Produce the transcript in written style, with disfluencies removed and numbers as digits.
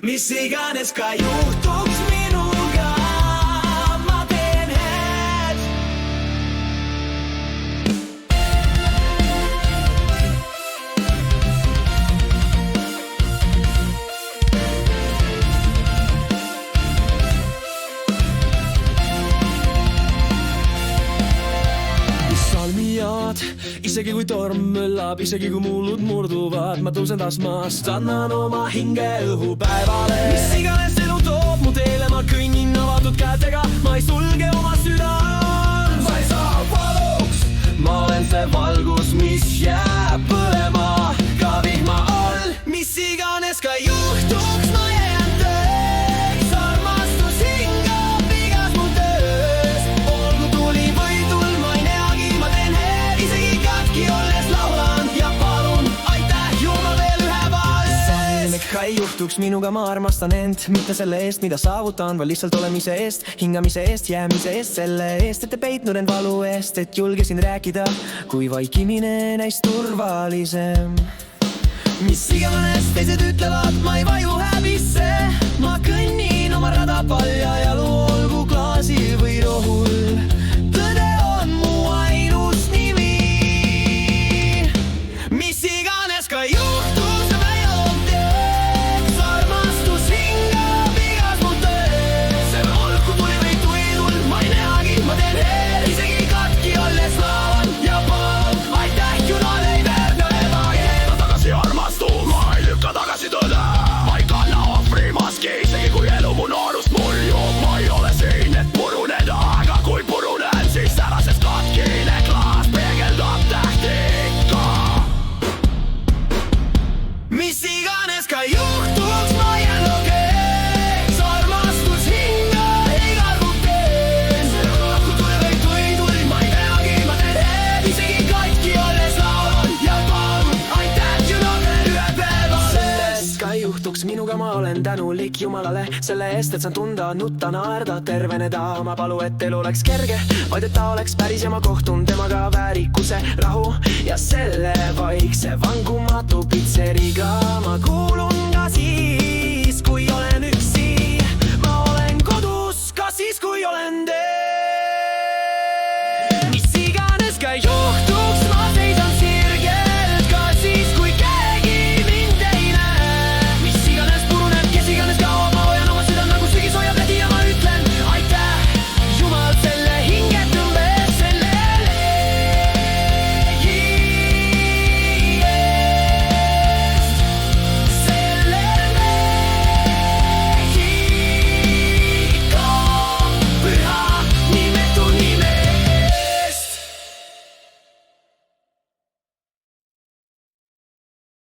mis iganes ka juhtuks minuga, ma teen head. Salmijad, isegi kui torm möllab, isegi kui mullud murduvad, ma tõusen taas maast, annan oma hinge õhupäevale. Mis iganes elu toob mu teele, ma kõnnin avatud kätega, ma ei sulge oma südant. Ma ei saa valuks, ma olen see valgus, mis jääb põlema ka vihma all. Mis iganes ka juhtuks, ma jään tõeks, armastus hingab igas mu töös. Olgu tuli või tulm, ma ei neagi, ma teen head, isegi katki olles laulan ja palun aitäh Jumal veel ühe valles. Ka ei juhtuks minuga, ma armastan end, mitte selle eest, mida saavutan, vaid lihtsalt olemise eest, hingamise eest, jäämise eest, selle eest, et ei peitnud end valu eest, et julgesin rääkida, kui vaikimine näis turvalisem. Mis iganes teised ütlevad, ma ei vaju häbisse, ma kõnnin oma rada palja jalu, olgu klaasil või rohul. Tõde on mu ainus nimi. Mis iganes ka juhtus, ma jõuan teeks, armastus hingab igas mu töös. See olgu tuli või tulm, ma ei neagi, ma teen head, isegi katki olles lauan ja palun aitäh Jumal ei väärna ebakeel. Tagasi armastu, ma ei lükka tagasi tõde. Ma ei kanna ohvri maski, isegi kui elu mu noorust murjub. Ma ei ole siin, et puruneda, aga kui purunen, siis tänasest katkine klaas peegeldab tähti ikka. Mis iganes ka juhtuks, ma jään okeiks, armastus hinga igal mu tees. Kui tuli või tulm, ma ei teagi, ma teen head, isegi katki olles laulan ja palun aitäh Jumal veel ühe päeva. Sellest ka juhtuks minuga, ma olen tänulik Jumalale selle eest, et saan tunda, nutta, naerda, terveneda. Ma palu, et elu oleks kerge, vaid et ta oleks päris ja ma kohtun temaga väärikuse, rahu ja selle vaikse vangumatu pitseriga. Ma kuulun ka siia